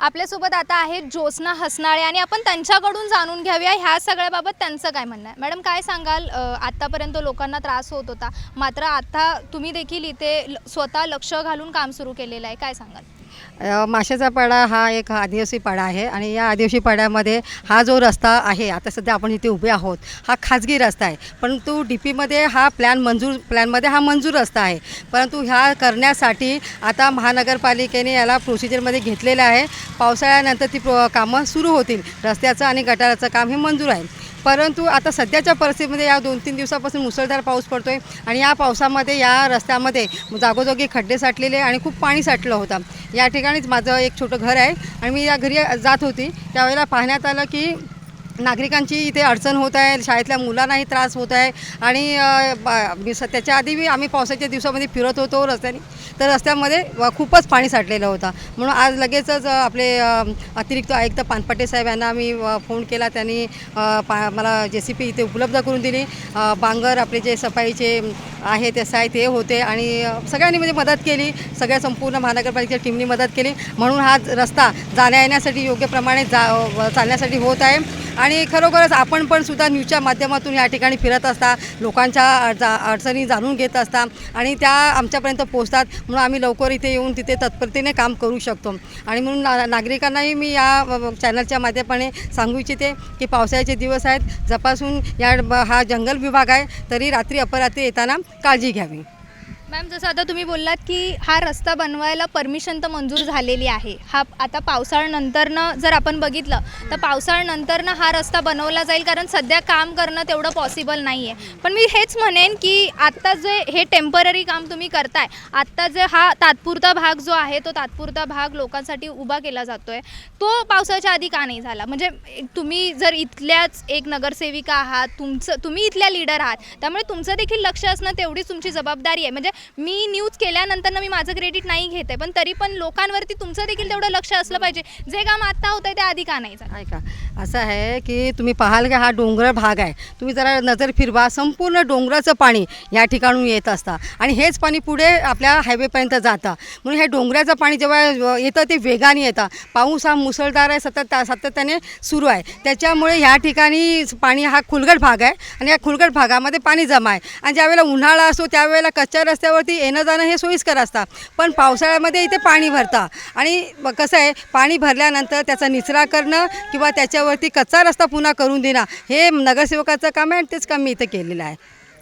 आपल्यासोबत आता आहेत ज्योत्स्ना हसनाळे आणि आपण त्यांच्याकडून जाणून घेऊया ह्या सगळ्याबाबत त्यांचं काय म्हणणं आहे। मॅडम काय सांगाल, आतापर्यंत लोकांना त्रास होत होता, मात्र आता तुम्ही देखील इथे स्वतः लक्ष घालून काम सुरू केलेलं आहे, काय सांगाल? माशाचा पाडा हा एक आदिवासी पाडा आहे आणि या आदिवासी पाड्यामध्ये हा जो रस्ता आहे, आता सध्या आपण इथे उभे आहोत, हा खाजगी रस्ता आहे। परंतु DPमध्ये हा प्लॅनमध्ये हा मंजूर रस्ता आहे। परंतु ह्या करण्यासाठी आता महानगरपालिकेने याला प्रोसिजरमध्ये घेतलेलं आहे। पावसाळ्यानंतर ती कामं सुरू होतील। रस्त्याचं आणि गटाराचं काम हे मंजूर आहे। परंतु आता सध्याच्या परिस्थितीमध्ये या 2-3 दिवसापासून मुसळधार पाऊस पडतो आहे आणि या पावसामध्ये या रस्त्यामध्ये जागोजागी खड्डे साठलेले आणि खूप पाणी साठलं होतं। या ठिकाणीच माझं एक छोटं घर आहे आणि मी या घरी जात होती, त्यावेळेला पाहण्यात आलं की नागरिकांची इथे अडचण होत आहे, शाळेतल्या मुलांनाही त्रास होत आहे आणि त्याच्या आधी आम्ही पावसाच्या दिवसामध्ये फिरत होतो रस्त्याने, तर रस्त्यामध्ये खूपच पाणी साठलेलं होतं। म्हणून आज लगेचच आपले अतिरिक्त आयुक्त पानपट्टे साहेब यांना मी फोन केला। त्यांनी मला JCP इथे उपलब्ध करून दिली। बांगर आपले जे सफाईचे आहे ते ते होते आणि सगळ्यांनी म्हणजे मदत केली, सगळ्या संपूर्ण महानगरपालिकेच्या टीमनी मदत केली। म्हणून हा रस्ता जाण्या येण्यासाठी योग्य प्रमाणे चालण्यासाठी होत आहे। आणि खरोखरच आपण पण सुद्धा न्यूजच्या माध्यमातून या ठिकाणी फिरत असता, लोकांच्या अडचणी जाणून घेत असता आणि त्या आमच्यापर्यंत पोहोचतात। म्हणून आम्ही लवकर इथे येऊन तिथे तत्परतेने काम करू शकतो आणि म्हणून नागरिकांनाही मी या चॅनलच्या माध्यमाने सांगू इच्छिते की पावसाळ्याचे दिवस आहेत, जपासून हा जंगल विभाग आहे, तरी रात्री अपरात्री येताना काळजी घ्यावी। मॅम, जसं आता तुम्ही बोललात की हा रस्ता बनवायला परमिशन तर मंजूर झालेली आहे, हा आता पावसाळ्यानंतरनं जर आपण बघितलं तर पावसाळ्यानंतरनं हा रस्ता बनवला जाईल, कारण सध्या काम करणं तेवढं पॉसिबल नाही आहे। पण मी हेच म्हणेन की आत्ता जे हे टेम्पररी काम तुम्ही करताय, आत्ता जे हा तात्पुरता भाग जो आहे तो तात्पुरता भाग लोकांसाठी उभा केला जातो आहे, तो पावसाच्या आधी का नाही झाला? म्हणजे तुम्ही जर इथल्याच एक नगरसेविका आहात, तुम्ही इथल्या लीडर आहात, त्यामुळे तुमचं देखील लक्ष असणं तेवढीच तुमची जबाबदारी आहे। म्हणजे मी न्यूज केल्यानंतर मी माझं क्रेडिट नाही घेत आहे, पण तरी पण लोकांवरती तुमचं देखील तेवढं लक्ष असलं पाहिजे। जे काम आत्ता होतं आहे ते आधी का नाही झालं? ऐका, असं आहे की तुम्ही पाहाल की हा डोंगर भाग आहे, तुम्ही जरा नजर फिरवा, संपूर्ण डोंगराचं पाणी या ठिकाणून येत असतं आणि हेच पाणी पुढे आपल्या हायवेपर्यंत जातं। म्हणून हे डोंगराचं पाणी जेव्हा येतं ते वेगाने येतं। पाऊस हा मुसळधार आहे, सातत्याने सुरू आहे, त्याच्यामुळे ह्या ठिकाणी पाणी हा खुलगट भाग आहे आणि या खुलगट भागामध्ये पाणी जमा आहे आणि ज्यावेळेला उन्हाळा असतो त्यावेळेला कच्च्या रस्त्यावरती येणं जाणं हे सोयीस्कर असतं, पण पावसाळ्यामध्ये इथे पाणी भरतं आणि कसं आहे, पाणी भरल्यानंतर त्याचा निचरा करणं किंवा त्याच्यावरती कच्चा रस्ता पुन्हा करून देणं हे नगरसेवकाचं काम आहे आणि तेच काम मी इथं केलेलं आहे।